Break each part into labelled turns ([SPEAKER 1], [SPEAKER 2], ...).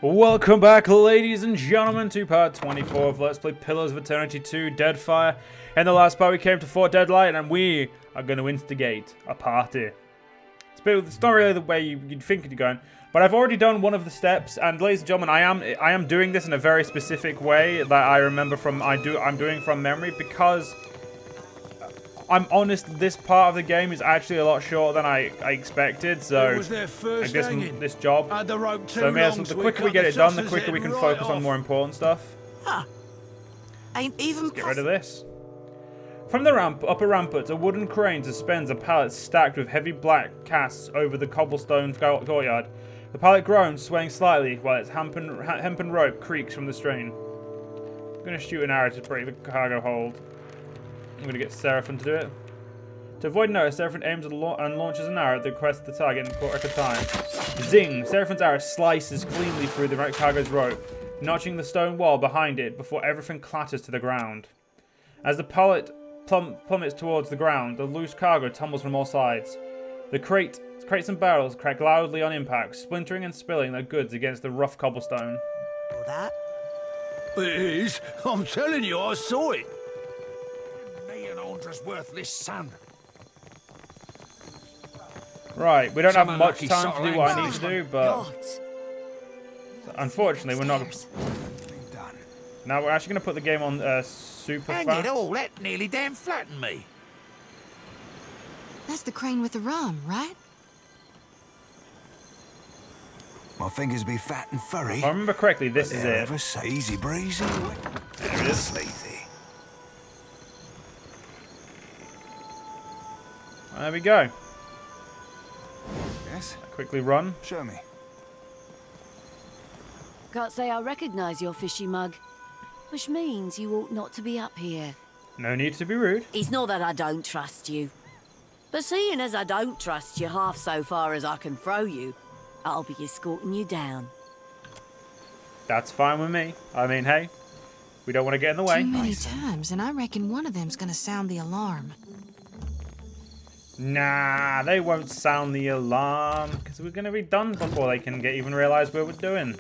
[SPEAKER 1] Welcome back, ladies and gentlemen, to part 24 of Let's Play Pillars of Eternity 2 Deadfire. In the last part we came to Fort Deadlight and we are going to instigate a party. It's not really the way you'd think you're going, but I've already done one of the steps, and ladies and gentlemen, I am doing this in a very specific way that I remember from, I'm doing from memory, because I'm honest, this part of the game is actually a lot shorter than I expected, so I guess this job. So the quicker we get it done, the quicker we can focus on more important stuff.
[SPEAKER 2] Huh. Ain't even
[SPEAKER 1] Let's get rid of this. From the upper rampart, a wooden crane suspends a pallet stacked with heavy black casts over the cobblestone courtyard. The pallet groans, swaying slightly, while its hempen rope creaks from the strain. I'm going to shoot an arrow to break the cargo hold. I'm going to get Seraphim to do it. To avoid notice, Seraphim aims and launches an arrow at the request of the target in a record time. Zing! Seraphim's arrow slices cleanly through the cargo's rope, notching the stone wall behind it before everything clatters to the ground. As the pallet plummets towards the ground, the loose cargo tumbles from all sides. The crates and barrels crack loudly on impact, splintering and spilling their goods against the rough cobblestone.
[SPEAKER 2] That?
[SPEAKER 3] It is. I'm telling you, I saw it.
[SPEAKER 4] Worthless son.
[SPEAKER 1] Right, we don't have much time to do what I need to do, but unfortunately we're not. Now we're actually going to put the game on super
[SPEAKER 4] Hang
[SPEAKER 1] fast.
[SPEAKER 4] it all, that nearly damn flattened me.
[SPEAKER 5] That's the crane with the rum, right?
[SPEAKER 3] My fingers be fat and furry.
[SPEAKER 1] If I remember correctly, this is it.
[SPEAKER 3] Easy breezy.
[SPEAKER 1] There it is.
[SPEAKER 3] Sleazy.
[SPEAKER 1] There we go.
[SPEAKER 3] Yes?
[SPEAKER 1] Quickly run.
[SPEAKER 3] Show me.
[SPEAKER 6] Can't say I recognise your fishy mug, which means you ought not to be up here.
[SPEAKER 1] No need to be rude.
[SPEAKER 6] It's not that I don't trust you, but seeing as I don't trust you half so far as I can throw you, I'll be escorting you down.
[SPEAKER 1] That's fine with me. I mean, hey, we don't want to get in the way.
[SPEAKER 5] Too many times, and I reckon one of them's gonna sound the alarm.
[SPEAKER 1] Nah, they won't sound the alarm, because we're going to be done before they can even realise what we're doing.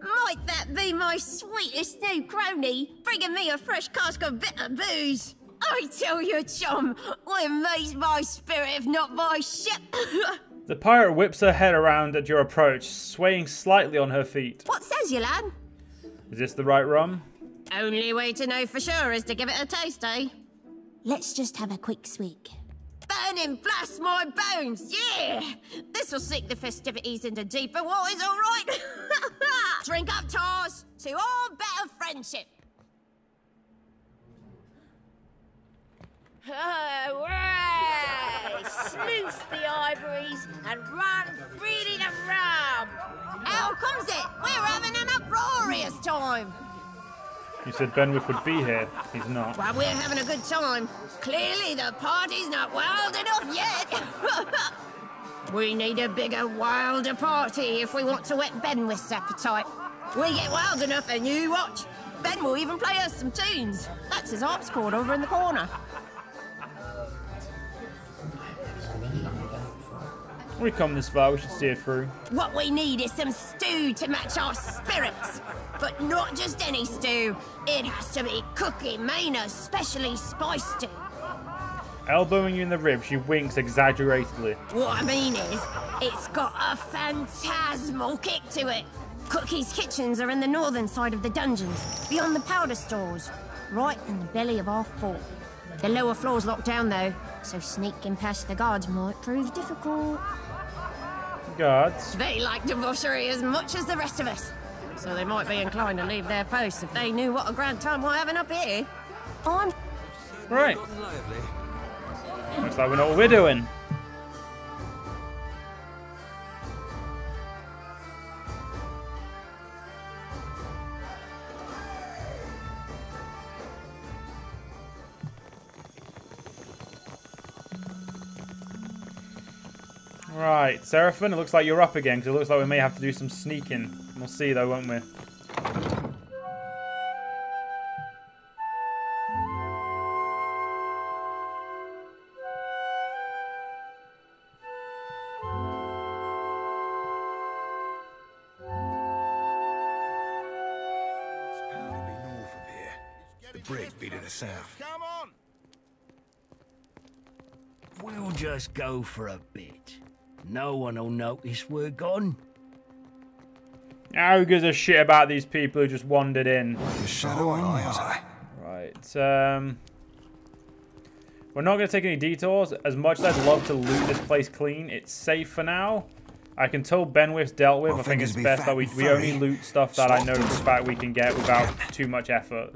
[SPEAKER 7] Might that be my sweetest new crony, bringing me a fresh cask of bitter booze? I tell you, chum, what makes my spirit if not my ship?
[SPEAKER 1] The pirate whips her head around at your approach, swaying slightly on her feet.
[SPEAKER 7] What says you, lad?
[SPEAKER 1] Is this the right rum?
[SPEAKER 7] Only way to know for sure is to give it a taste, eh? Let's just have a quick swig. Burning blast my bones, yeah! This'll sink the festivities into deeper waters, all right? Drink up, Tars, to all better friendship. Hooray! Sluice the ivories and run freely to rum. How comes it? We're having an uproarious time.
[SPEAKER 1] You said Benwick would be here. He's not.
[SPEAKER 7] Well, we're having a good time. Clearly the party's not wild enough yet. We need a bigger, wilder party if we want to whet Benwick's appetite. We get wild enough and you watch. Ben will even play us some tunes. That's his harpsichord over in the corner.
[SPEAKER 1] We come this far, we should see it through.
[SPEAKER 7] What we need is some stew to match our spirits. But not just any stew. It has to be Cookie Maynard's specially spiced stew.
[SPEAKER 1] Elbowing you in the ribs, she winks exaggeratedly.
[SPEAKER 7] What I mean is, it's got a phantasmal kick to it. Cookie's kitchens are in the northern side of the dungeons, beyond the powder stores, right in the belly of our fort. The lower floor's locked down though, so sneaking past the guards might prove difficult.
[SPEAKER 1] Guards?
[SPEAKER 7] They like debauchery as much as the rest of us, so they might be inclined to leave their posts if they knew what a grand time we're having up here. I'm...
[SPEAKER 1] Right. Looks like we know what we're doing. Right, Seraphim, it looks like you're up again, because it looks like we may have to do some sneaking. We'll see, though, won't we?
[SPEAKER 3] Brig be to the south.
[SPEAKER 4] Come on!
[SPEAKER 8] We'll just go for a bit. No one will notice we're gone.
[SPEAKER 1] Who gives a shit about these people who just wandered in?
[SPEAKER 3] The shadow eye.
[SPEAKER 1] Right, we're not going to take any detours. As much as I'd love to loot this place clean, it's safe for now. I can tell Benwith's dealt with. I think it's best that we only loot stuff that I know for a fact we can get without too much effort.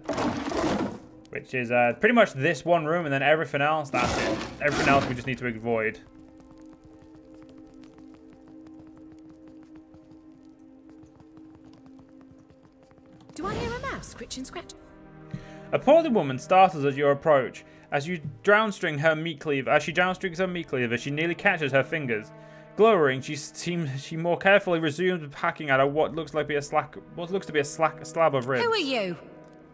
[SPEAKER 1] Which is pretty much this one room, and then everything else, that's it. Everything else we just need to avoid.
[SPEAKER 9] Do I hear a mouse scritch and scratch?
[SPEAKER 1] A portly woman startles at your approach. As you downstring her meat cleaver, she nearly catches her fingers. Glowering, she more carefully resumes hacking at what looks to be a slab of ribs.
[SPEAKER 9] Who are you?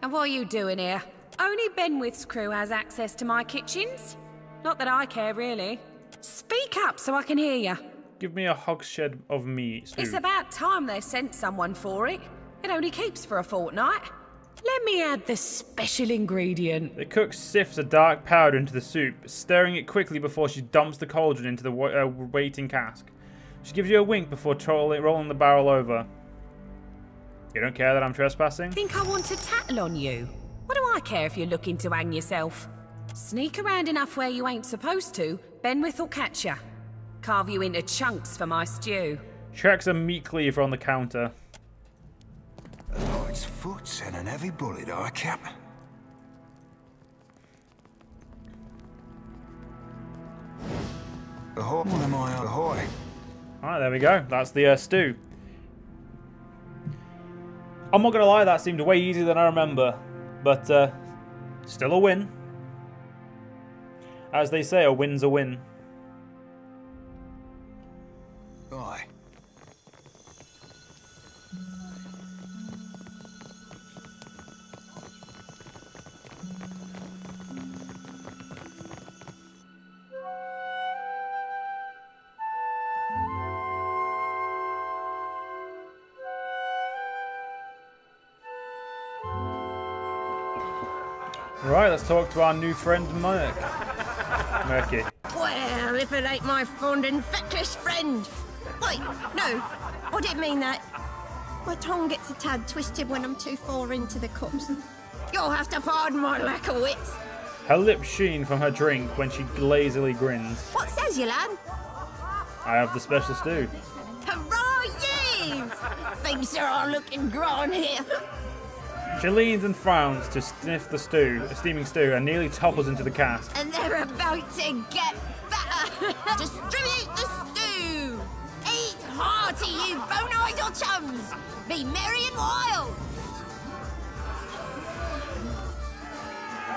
[SPEAKER 9] And what are you doing here? Only Benwith's crew has access to my kitchens. Not that I care, really. Speak up so I can hear you.
[SPEAKER 1] Give me a hogshead of meat stew.
[SPEAKER 9] It's about time they sent someone for it. It only keeps for a fortnight. Let me add the special ingredient.
[SPEAKER 1] The cook sifts a dark powder into the soup, stirring it quickly before she dumps the cauldron into the waiting cask. She gives you a wink before rolling the barrel over. You don't care that I'm trespassing?
[SPEAKER 9] Think I want to tattle on you? What do I care if you're looking to hang yourself? Sneak around enough where you ain't supposed to, Benwith will catch ya. Carve you into chunks for my stew.
[SPEAKER 1] Tracks a meat cleaver on the counter.
[SPEAKER 3] A knight's foot and an heavy bullet, I cap. Ahoy, ahoy.
[SPEAKER 1] Alright, there we go. That's the stew. I'm not going to lie, that seemed way easier than I remember. But, still a win. As they say, a win's a win.
[SPEAKER 3] Aye.
[SPEAKER 1] Right, let's talk to our new friend, Murky.
[SPEAKER 7] Well, if it ain't my fond and feckless friend. Wait, no, I didn't mean that. My tongue gets a tad twisted when I'm too far into the cups. You'll have to pardon my lack of wits.
[SPEAKER 1] Her lips sheen from her drink when she lazily grins.
[SPEAKER 7] What says you, lad?
[SPEAKER 1] I have the special stew.
[SPEAKER 7] Hurrah, you! Things are all looking grand here.
[SPEAKER 1] She leans and frowns to sniff the steaming stew, and nearly topples into the cask.
[SPEAKER 7] And they're about to get better. Distribute the stew. Eat hearty, you bone-idle chums. Be merry and wild.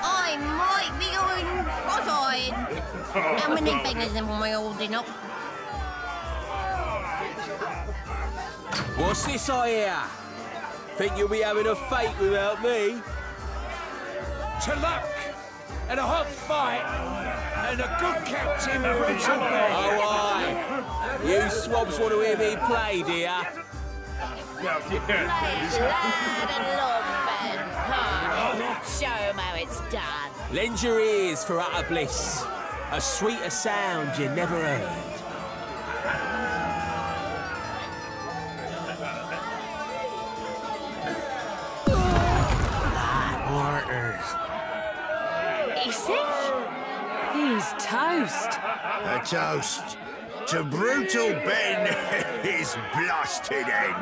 [SPEAKER 7] I might be going cross-eyed. How many beggars am I holding up?
[SPEAKER 10] What's this I hear? Think you'll be having a fate without me?
[SPEAKER 4] To luck, and a hot fight, and a good captain brutal bed.
[SPEAKER 10] Oh, aye. You swabs want to hear me play, dear?
[SPEAKER 6] Play loud and long, Ben. Ha! Show 'em how it's done.
[SPEAKER 10] Lend your ears for utter bliss. A sweeter sound you never heard.
[SPEAKER 9] Is he? He's toast.
[SPEAKER 3] A toast to brutal Ben his blasted end.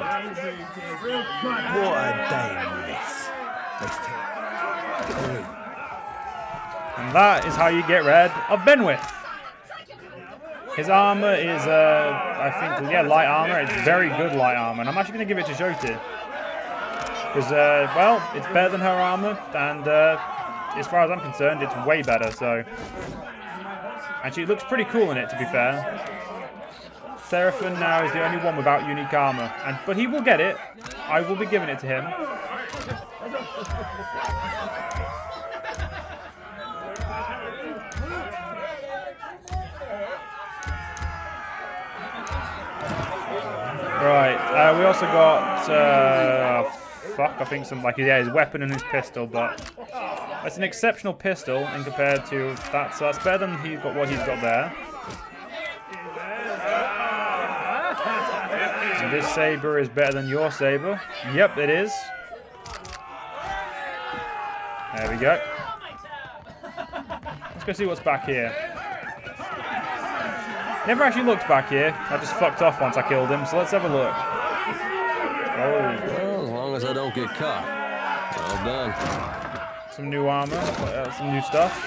[SPEAKER 8] What a day this.
[SPEAKER 1] And that is how you get rid of Benwith. His armor is, I think, yeah, light armor. It's very good light armor. And I'm actually going to give it to Joti. Because, well, it's better than her armor. And as far as I'm concerned, it's way better. So, and she looks pretty cool in it, to be fair. Seraphim now is the only one without unique armor, but he will get it. I will be giving it to him. Right, we also got, I think his weapon and his pistol, but that's an exceptional pistol in compared to that, so that's better than what he's got there. So this saber is better than your saber. Yep, it is. There we go. Let's go see what's back here. Never actually looked back here. I just fucked off once I killed him, so let's have a look. Oh.
[SPEAKER 11] Well, as long as I don't get caught. Well done.
[SPEAKER 1] Some new armor, some new stuff.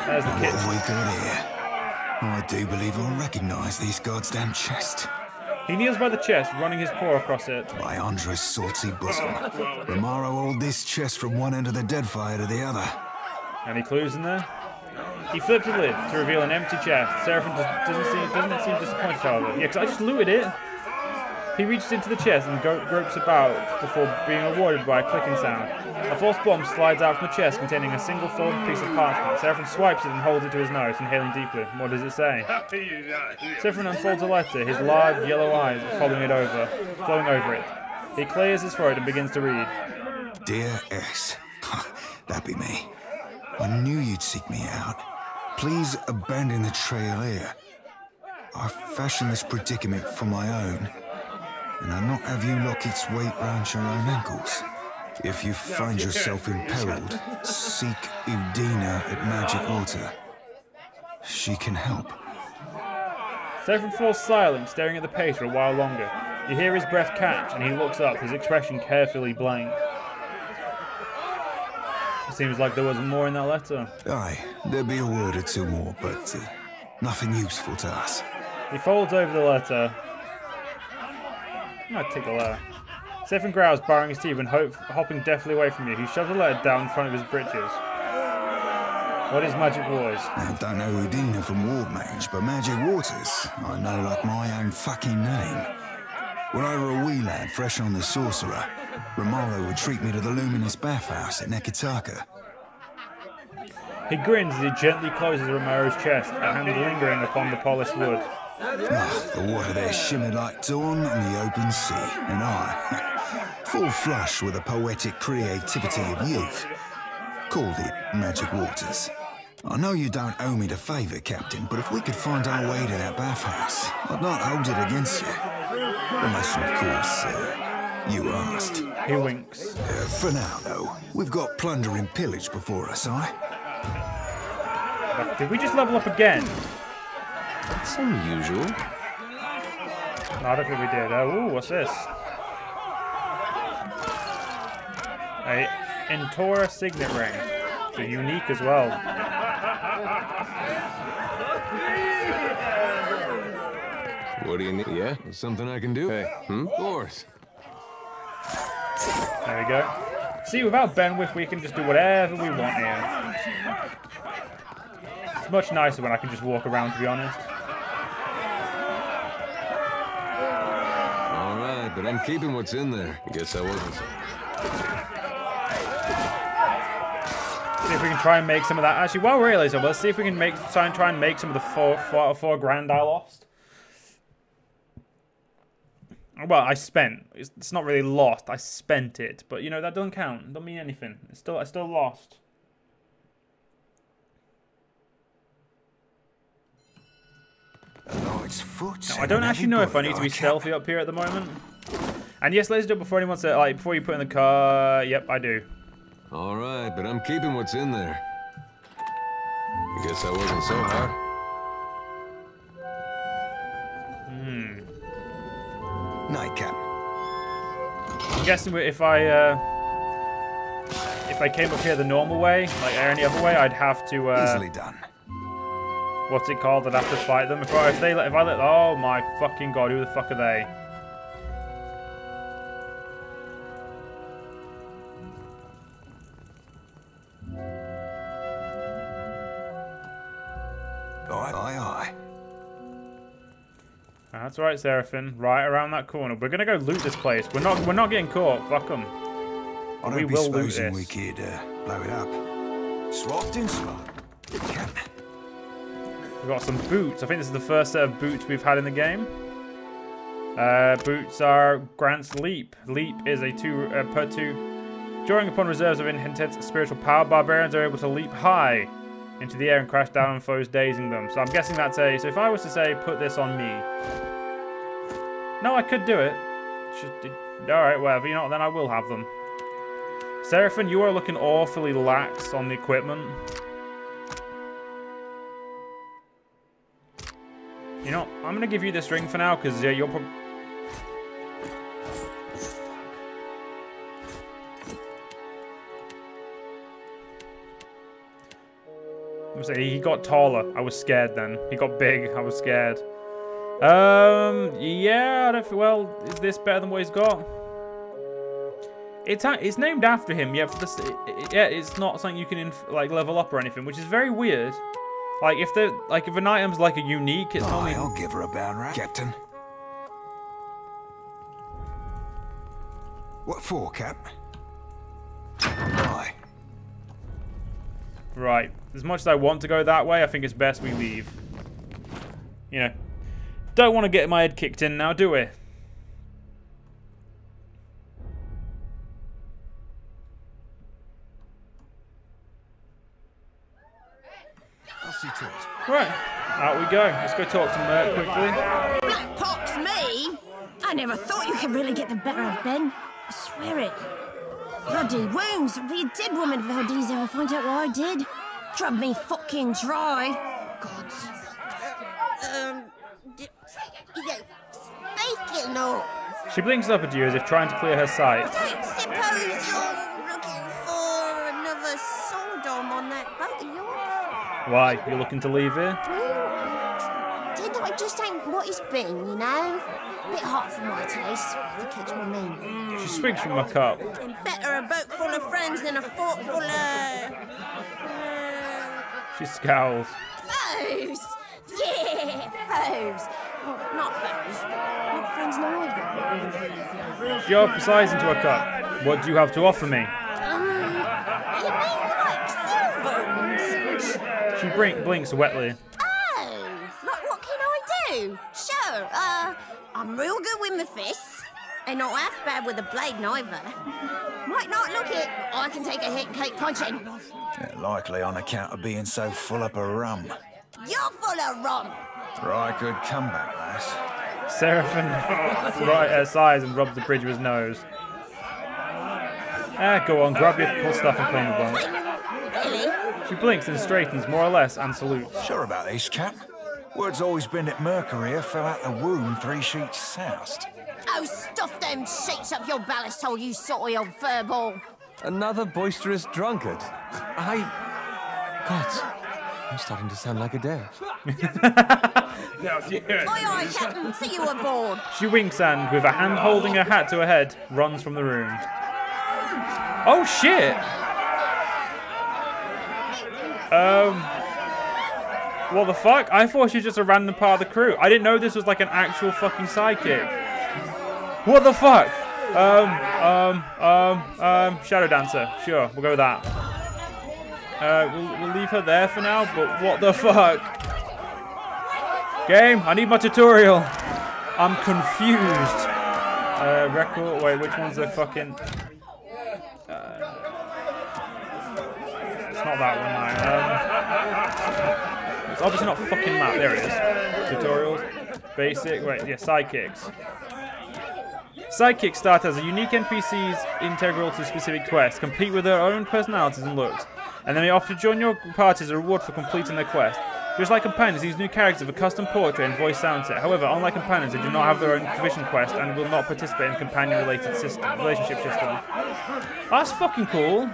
[SPEAKER 1] There's the kit.
[SPEAKER 3] What have we got here? I do believe I recognise these goddamn chests.
[SPEAKER 1] He kneels by the chest, running his paw across it.
[SPEAKER 3] By Andre's salty bosom. Romaro hauled this chest from one end of the Deadfire to the other.
[SPEAKER 1] Any clues in there? He flipped the lid to reveal an empty chest. Seraphim doesn't seem disappointed, however. Yeah, because I just looted it. He reaches into the chest and gropes about before being rewarded by a clicking sound. A false bomb slides out from the chest containing a single folded piece of parchment. Seraphim swipes it and holds it to his nose, inhaling deeply. What does it say? Seraphim unfolds a letter, his large yellow eyes flowing over it. He clears his throat and begins to read.
[SPEAKER 3] Dear S. That be me. I knew you'd seek me out. Please abandon the trail here. I fashioned this predicament for my own, and I not have you lock its weight round your own ankles. If you find yourself imperiled, seek Udina at Magic Water. She can help.
[SPEAKER 1] Seraphim falls silent, staring at the page for a while longer. You hear his breath catch, and he looks up, his expression carefully blank. It seems like there was more in that letter.
[SPEAKER 3] Aye, there'll be a word or two more, but nothing useful to us.
[SPEAKER 1] He folds over the letter. I might tickle there. Seraphim growls, barring his teeth and hopping deftly away from you. He shoves the letter down in front of his breeches. What is Magic Waters?
[SPEAKER 3] I don't know Udina from Wardmage, but Magic Waters, I know like my own fucking name. When I were a wee lad fresh on the Sorcerer, Romaro would treat me to the luminous bathhouse at Nekataka.
[SPEAKER 1] He grins as he gently closes Romaro's chest, a hand lingering upon the polished wood.
[SPEAKER 3] The water there shimmered like dawn on the open sea, and I, full flush with the poetic creativity of youth, called it Magic Waters. I know you don't owe me the favour, Captain, but if we could find our way to that bathhouse, I'd not hold it against you. Unless, of course, you asked.
[SPEAKER 1] He winks.
[SPEAKER 3] For now, though, we've got plunder and pillage before us, aye?
[SPEAKER 1] Did we just level up again?
[SPEAKER 11] That's unusual.
[SPEAKER 1] No, I don't think we did. Ooh, what's this? A Entora signet ring. So unique as well.
[SPEAKER 11] What do you need? Yeah? Something I can do? Hey. Of course.
[SPEAKER 1] There we go. See, without Benwith, we can just do whatever we want here. It's much nicer when I can just walk around, to be honest.
[SPEAKER 11] Alright, but I'm keeping what's in there. I guess I wasn't so.
[SPEAKER 1] See if we can try and make some of that. Actually, while we're here, let's see if we can try and make some of the four grand I lost. Well, I spent. It's not really lost. I spent it, but you know that doesn't count. It don't mean anything. I still lost.
[SPEAKER 3] Oh, it's foot.
[SPEAKER 1] Now, I don't actually know if I need to be stealthy up here at the moment. And yes, let's do it before anyone says, like, before you put in the car. Yep, I do.
[SPEAKER 11] All right, but I'm keeping what's in there. I guess I wasn't so hard.
[SPEAKER 3] Night, Cap.
[SPEAKER 1] I'm guessing if I came up here the normal way, like any other way, I'd have to.
[SPEAKER 3] Easily done.
[SPEAKER 1] What's it called? I'd have to fight them. If I let. Oh my fucking god! Who the fuck are they?
[SPEAKER 3] Aye, aye, aye.
[SPEAKER 1] That's alright, Seraphim. Right around that corner. We're gonna go loot this place. We're not getting caught. Fuck them.
[SPEAKER 3] I don't be supposing we could blow it up. Swapped in spot.
[SPEAKER 1] We've got some boots. I think this is the first set of boots we've had in the game. Boots are grants leap. Leap is a per 2. Drawing upon reserves of intense spiritual power, barbarians are able to leap high into the air and crash down on foes, dazing them. So I'm guessing that's a... So if I was to say, put this on me... No, I could do it. Alright, whatever. You know what, then I will have them. Seraphim, you are looking awfully lax on the equipment. You know, I'm going to give you this ring for now, because you're probably... He got taller. I was scared then. He got big. I was scared. Yeah, I don't feel... Well, is this better than what he's got? It's named after him. Yeah, for this, yeah, it's not something you can like level up or anything, which is very weird. Like if an item's like a unique, it's normally...
[SPEAKER 3] I'll give her a bound round, Captain. What for, Cap? Why?
[SPEAKER 1] Right. As much as I want to go that way, I think it's best we leave. You know, don't want to get my head kicked in now, do we?
[SPEAKER 3] I'll see to it.
[SPEAKER 1] Right. Out we go. Let's go talk to Mert quickly.
[SPEAKER 7] Black pox me? I never thought you could really get the better of Ben. I swear it. Bloody wounds. I'll be a dead woman if Valdez ever finds out what I did. Drub me fucking dry. Gods. Speaking of...
[SPEAKER 1] She blinks up at you as if trying to clear her sight.
[SPEAKER 7] I don't suppose you're looking for another Sodom on that boat of yours?
[SPEAKER 1] Why? You looking to leave here?
[SPEAKER 7] I just ain't what it's been, you know? A bit hot for my taste, if you catch what I mean.
[SPEAKER 1] She swigs from her cup.
[SPEAKER 7] And better a boat full of friends than a fort full of...
[SPEAKER 1] She scowls.
[SPEAKER 7] Foes! Yeah, foes! Well, not foes. Not friends neither.
[SPEAKER 1] She opens her eyes into her cup. What do you have to offer me?
[SPEAKER 7] You mean like silver?
[SPEAKER 1] She blinks wetly.
[SPEAKER 7] What can I do? Sure, I'm real good with my fists, and not half bad with a blade neither. Might not look it, but I can take a hit and keep punching.
[SPEAKER 3] Yeah, likely on account of being so full up of rum.
[SPEAKER 7] You're full of rum.
[SPEAKER 3] Right, good comeback, lass.
[SPEAKER 1] Seraphim sighs and rubs the bridge of his nose. Go on, grab your cool stuff and clean the bunk.
[SPEAKER 7] Really?
[SPEAKER 1] She blinks and straightens more or less and salutes.
[SPEAKER 3] Sure about this, Cap? Word's always been that Mercury fell out the womb 3 sheets south.
[SPEAKER 7] Oh, stuff them sheets up your ballast hole, you sorty old furball.
[SPEAKER 11] Another boisterous drunkard. God, I'm starting to sound like a dare.
[SPEAKER 7] Aye, Captain, see you aboard.
[SPEAKER 1] She winks and, with a hand holding her hat to her head, runs from the room. Oh, shit! What the fuck? I thought she was just a random part of the crew. I didn't know this was like an actual fucking sidekick. What the fuck? Shadow Dancer. Sure, we'll go with that. We'll leave her there for now, but what the fuck? Game, I need my tutorial. I'm confused. Record, wait, which one's the fucking... it's not that one, no. It's obviously not fucking map. There it is. Tutorials. Basic. Wait, yeah, sidekicks. Sidekicks start as a unique NPCs integral to specific quests, complete with their own personalities and looks, and then they offer to join your party as a reward for completing their quest. Just like companions, these new characters have a custom portrait and voice soundset. However, unlike companions, they do not have their own commission quest and will not participate in companion-related relationship system. That's fucking cool.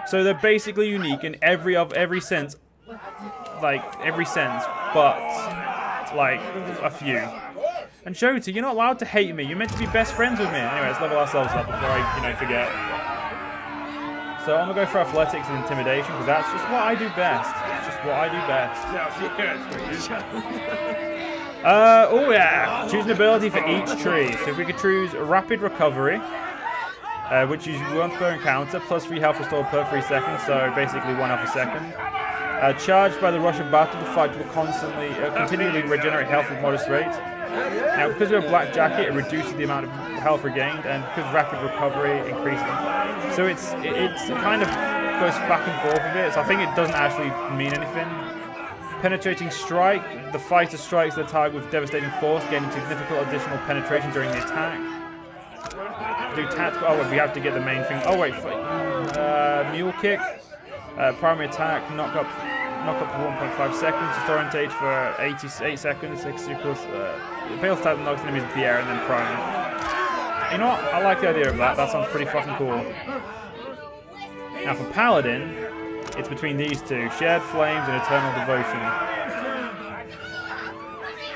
[SPEAKER 1] So they're basically unique in every sense, but like a few. And Jota, you're not allowed to hate me. You're meant to be best friends with me. Anyway, let's level ourselves up before I, forget. So I'm gonna go for athletics and intimidation because that's just what I do best. It's just what I do best. Oh yeah, choose an ability for each tree. So if we could choose Rapid Recovery, which is once per encounter, plus 3 health restored per 3 seconds, so basically 1 health a second. Charged by the rush of battle, the fight will continually regenerate health at modest rate. Now, because we have Black Jacket, it reduces the amount of health regained, and because Rapid Recovery increases. So it's kind of goes back and forth with it, so I think it doesn't actually mean anything. Penetrating Strike, the fighter strikes the target with devastating force, gaining significant additional penetration during the attack. Do tactical, oh, we have to get the main thing. Oh wait, Mule Kick, primary attack, knock up for 1.5 seconds, disorientate for 88 seconds, 60 plus, fails type knocks enemies into the air and then prime. You know what, I like the idea of that, that sounds pretty fucking cool. Now for Paladin, it's between these two, Shared Flames and Eternal Devotion.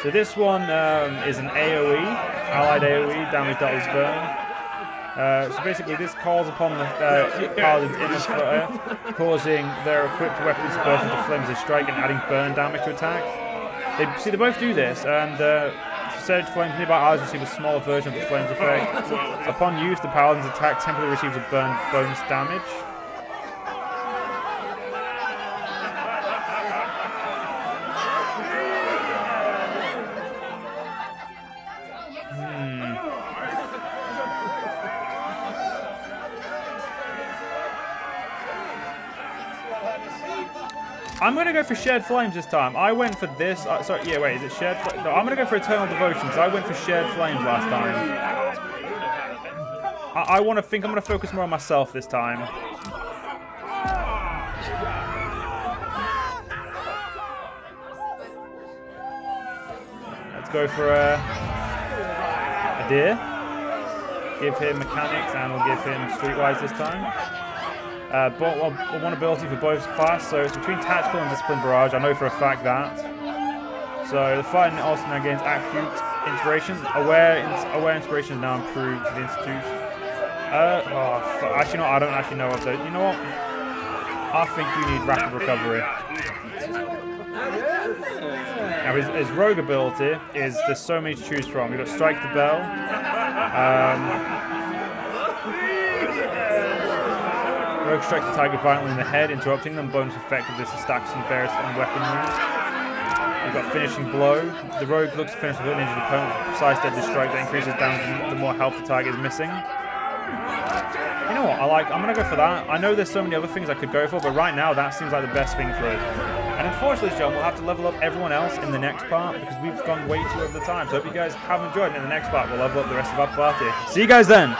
[SPEAKER 1] So this one is an AoE, allied AoE, damage that was burn. So basically this calls upon the Paladin's inner flutter, causing their equipped weapons to burst into flames as they strike and adding burn damage to attack. They both do this, and Surge Flames nearby allies receive a smaller version of the flames effect. Upon use, the Paladin's attack temporarily receives a burn bonus damage. I'm going to go for Shared Flames this time. I went for this. Sorry, yeah, wait, is it Shared Flames? No, I'm going to go for Eternal Devotion because I went for Shared Flames last time. I want to think I'm going to focus more on myself this time. Let's go for a deer. Give him mechanics and we'll give him streetwise this time. One ability for both class, so it's between tactical and discipline barrage. I know for a fact that. So the fighting also now gains acute inspiration. Aware inspiration is now improved to the institute. Actually, no, I don't actually know of those. You know what? I think you need rapid recovery. Now his rogue ability is there's so many to choose from. We've got Strike the Bell. Rogue strikes the target violently in the head, interrupting them. Bonus effect of this stacks and bears on weaponry. We've got Finishing Blow. The rogue looks to finish with an injured opponent with a precise deadly strike that increases damage the more health the target is missing. You know what? I'm going to go for that. I know there's so many other things I could go for, but right now that seems like the best thing for it. And unfortunately, John, we'll have to level up everyone else in the next part because we've gone way too over the time. So I hope you guys have enjoyed, and in the next part we'll level up the rest of our party. See you guys then!